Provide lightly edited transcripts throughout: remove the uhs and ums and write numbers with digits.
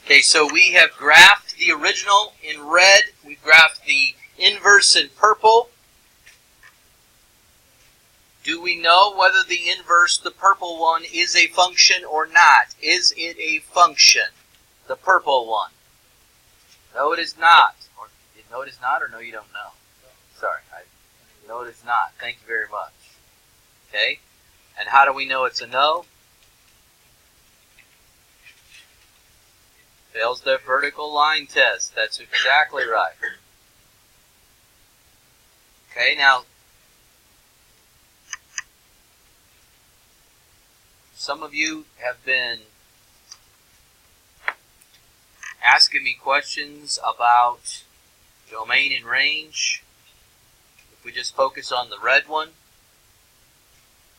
Okay, so we have graphed the original in red. We've graphed the inverse in purple. Do we know whether the inverse, the purple one, is a function or not? Is it a function? The purple one. No, it is not. Or no, it is not, or no, you don't know. Sorry. No, it is not. Thank you very much. Okay? And how do we know it's a no? Fails the vertical line test. That's exactly right. Okay, now, some of you have been asking me questions about domain and range. If we just focus on the red one,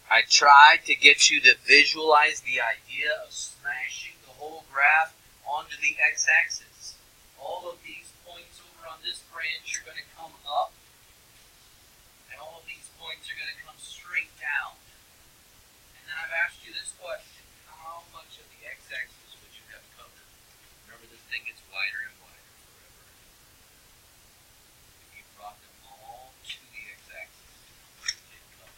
I tried to get you to visualize the idea of smashing the whole graph onto the x-axis. All of these points over on this branch are going to come up, and all of these points are going to come straight down. And then I've asked you this question: how much of the x-axis would you have covered? Remember, this thing gets wider and wider forever. If you brought them all to the x-axis, they'd cover.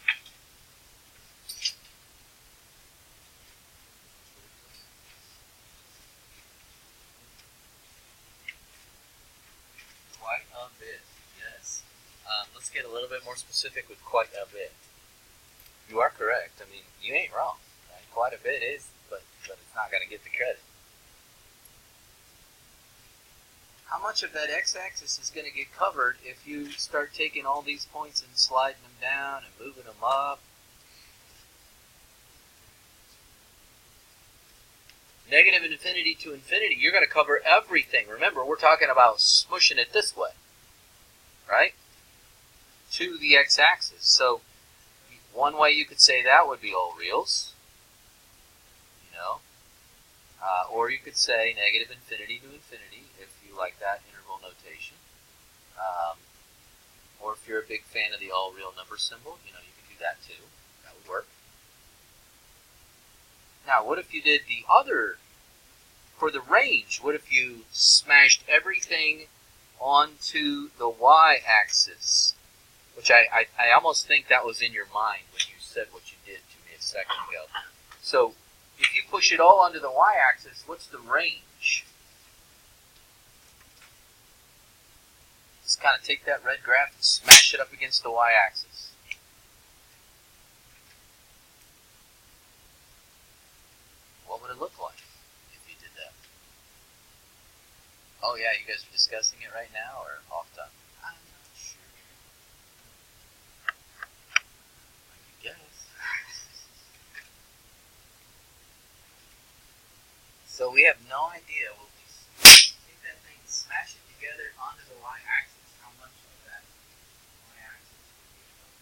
Quite a bit, yes. Let's get a little bit more specific with quite a bit. You are correct. I mean, you ain't wrong. Right? Quite a bit is, but it's not going to get the credit. How much of that x-axis is going to get covered if you start taking all these points and sliding them down and moving them up? Negative infinity to infinity, you're going to cover everything. Remember, we're talking about smushing it this way, right? To the x-axis. So, one way you could say that would be all reals, you know. Or you could say negative infinity to infinity, if you like that interval notation. Or if you're a big fan of the all real number symbol, you know, you could do that too. That would work. Now, what if you did the other, for the range, what if you smashed everything onto the y-axis? Which I almost think that was in your mind when you said what you did to me a second ago. So, if you push it all onto the y-axis, what's the range? Just kind of take that red graph and smash it up against the y-axis. What would it look like if you did that? Oh yeah, you guys are discussing it right now or off top? I'm not sure. I guess. So we have no idea. We'll just take that thing and smash it together onto the y-axis. How much of that y-axis would be covered?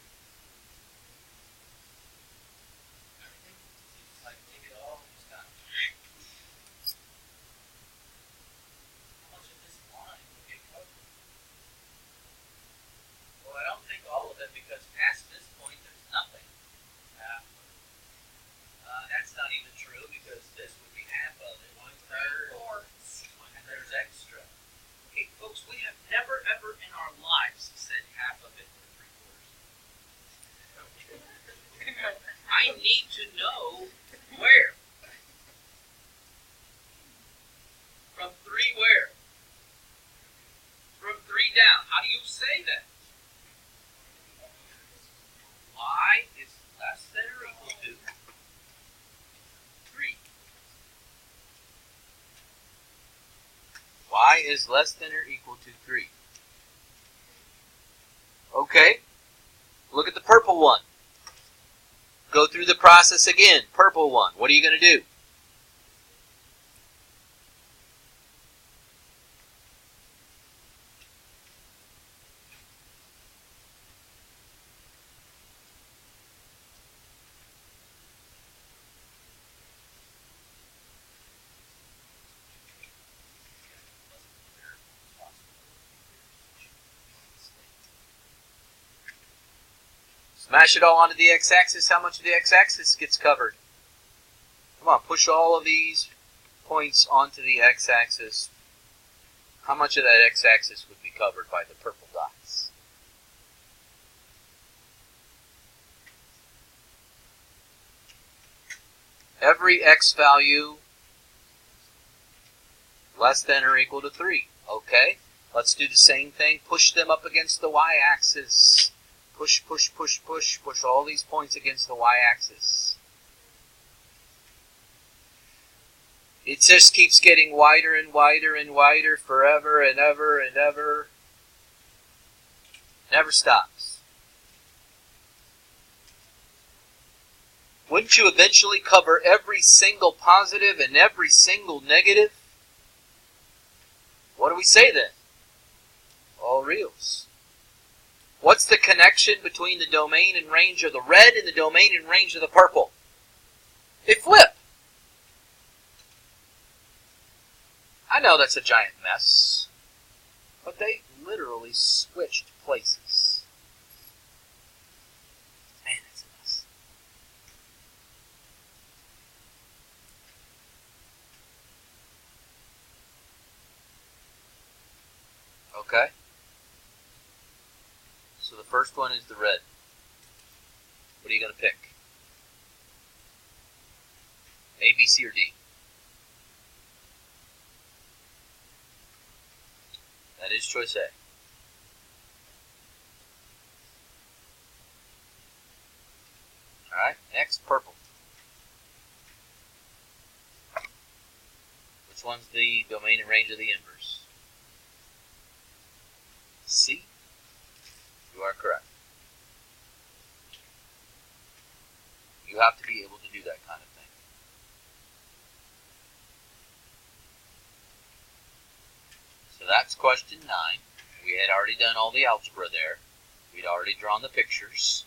Everything? So you just like take it all and just kind of... How much of this line would get covered? Well, I don't think all of it, because past this point there's nothing. That's not even true, because this would be half of it. 1/3. And there's extra. Okay, folks, we have never ever in our lives said half of it or 3/4. I need to know where. From 3 where? From 3 down. How do you say that? Y is less than or equal to 3. Y is less than or equal to 3. Okay. Look at the purple one. Go through the process again. Purple one. What are you going to do? Smash it all onto the x-axis. How much of the x-axis gets covered? Come on, push all of these points onto the x-axis, how much of that x-axis would be covered by the purple dots? Every x value less than or equal to 3. Okay, let's do the same thing. Push them up against the y-axis. Push, push, push, push. Push all these points against the y-axis. It just keeps getting wider and wider and wider forever and ever and ever. Never stops. Wouldn't you eventually cover every single positive and every single negative? What do we say then? All reals. What's the connection between the domain and range of the red and the domain and range of the purple? They flip. I know that's a giant mess, but they literally switched places. Man, that's a mess. Okay? So the first one is the red. What are you going to pick? A, B, C, or D? That is choice A. Alright, next, purple. Which one's the domain and range of the inverse? C. You are correct. You have to be able to do that kind of thing. So that's question 9. We had already done all the algebra there. We'd already drawn the pictures.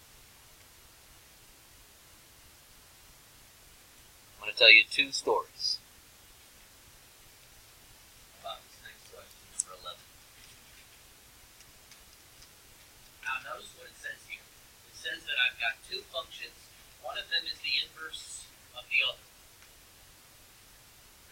I'm going to tell you 2 stories about this next question, number 11. Now notice what it says here. It says that I've got 2 functions. One of them is the inverse of the other.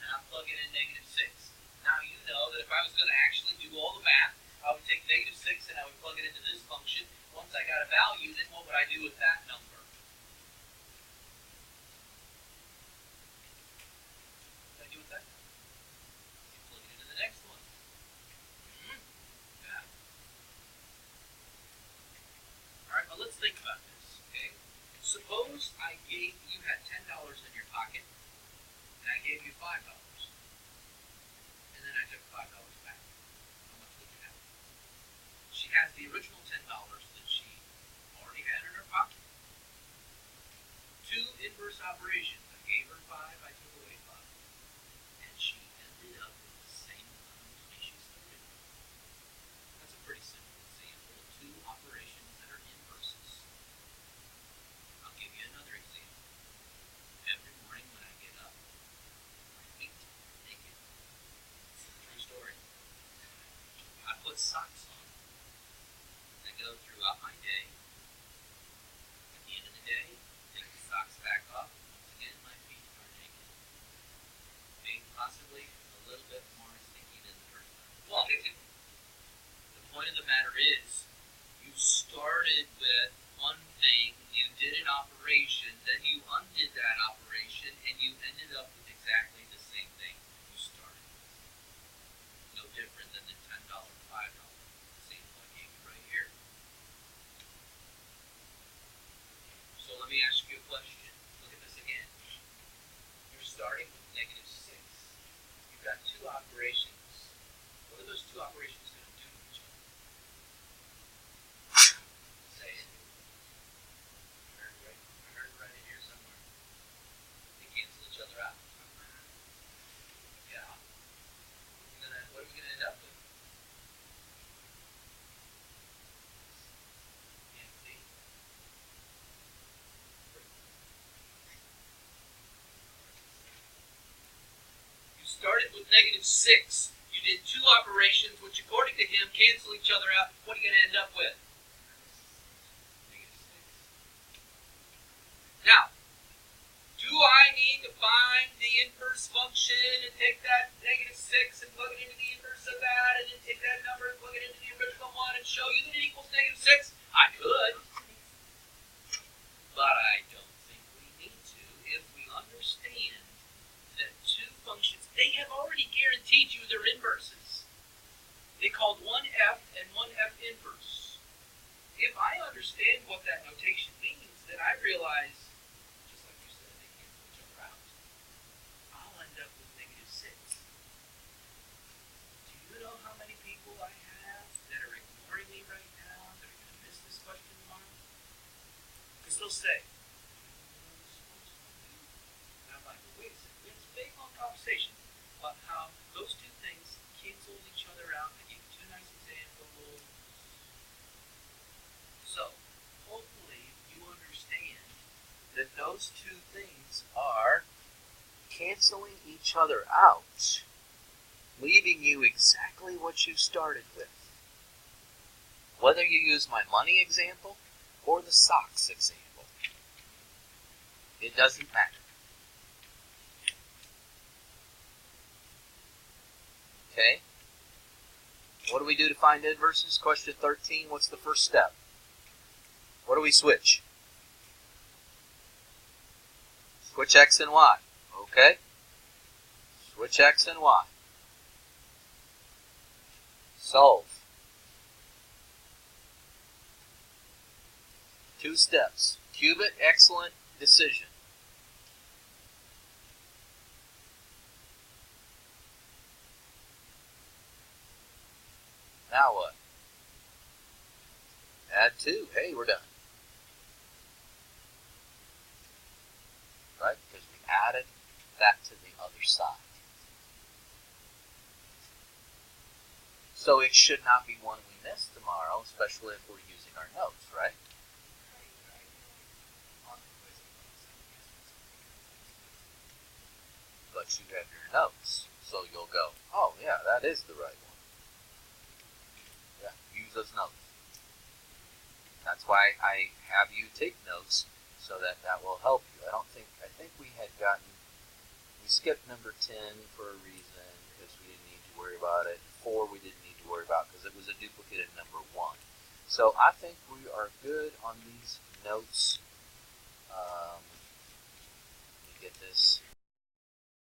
And I'm plugging in -6. Now you know that if I was going to actually do all the math, I would take -6 and I would plug it into this function. Once I got a value, then what would I do with that number? What would I do with that number? Plug it into the next one. Yeah. Alright, well let's think about this, okay? Suppose I gave you had $10 in your pocket, and I gave you $5. And then I took $5 back. How much would you have? She has the original $10 that she already had in her pocket. 2 inverse operations. I gave her 5, I took away 5. And she ended up with the same amount of money she started with. That's a pretty simple example of 2 operations that are inverses. I'll give you another example. Every morning when I get up, my feet are naked. True story. I put socks on. I go throughout my day. At the end of the day, take the socks back off. Once again, my feet are naked. Maybe possibly a little bit more sticky than the first time. Well, the point of the matter is, you started with one thing, you did an operation, then you undid that operation, and you ended up with exactly the same thing you started with. No different than the $10, $5 example I gave you right here. So let me ask you a question. Look at this again. You're starting with -6. You've got 2 operations. What are those 2 operations going to do to each other? Say it. I heard it right in here somewhere. They cancel each other out. Yeah. What are we going to end up with? Can't see. You started with -6. You did 2 operations, which according to him cancel each other out. What are you going to end up with? -6. Now, do I need to find the inverse function and take that -6 and plug it into the inverse of that, and then take that number and plug it into the original one and show you that it equals -6? I could. But I don't think we need to if we understand that two functions, they have already guaranteed you their inverses. They called one f and one f inverse. If I understand what that notation means, then I realize, just like you said, they cancel each other out. I'll end up with -6. Do you know how many people I have that are ignoring me right now, that are going to miss this question tomorrow? Because they'll say, and I'm like, well, wait a second, we had this big long conversation about how those two things cancel each other out. I gave you two nice examples. So, hopefully you understand that those two things are canceling each other out, leaving you exactly what you started with. Whether you use my money example or the socks example, it doesn't matter. Okay? What do we do to find inverses? Question 13, what's the first step? What do we switch? Switch x and y. Okay? Switch x and y. Solve. 2 steps. Cube it, excellent, decision. Now what? Add 2. Hey, we're done. Right? Because we added that to the other side. So it should not be one we miss tomorrow, especially if we're using our notes, right? But you have your notes, so you'll go, oh yeah, that is the right one. Yeah, use those notes. That's why I have you take notes, so that will help you. I think we skipped number 10 for a reason, because we didn't need to worry about it. 4 we didn't need to worry about, because it was a duplicate of number 1. So I think we are good on these notes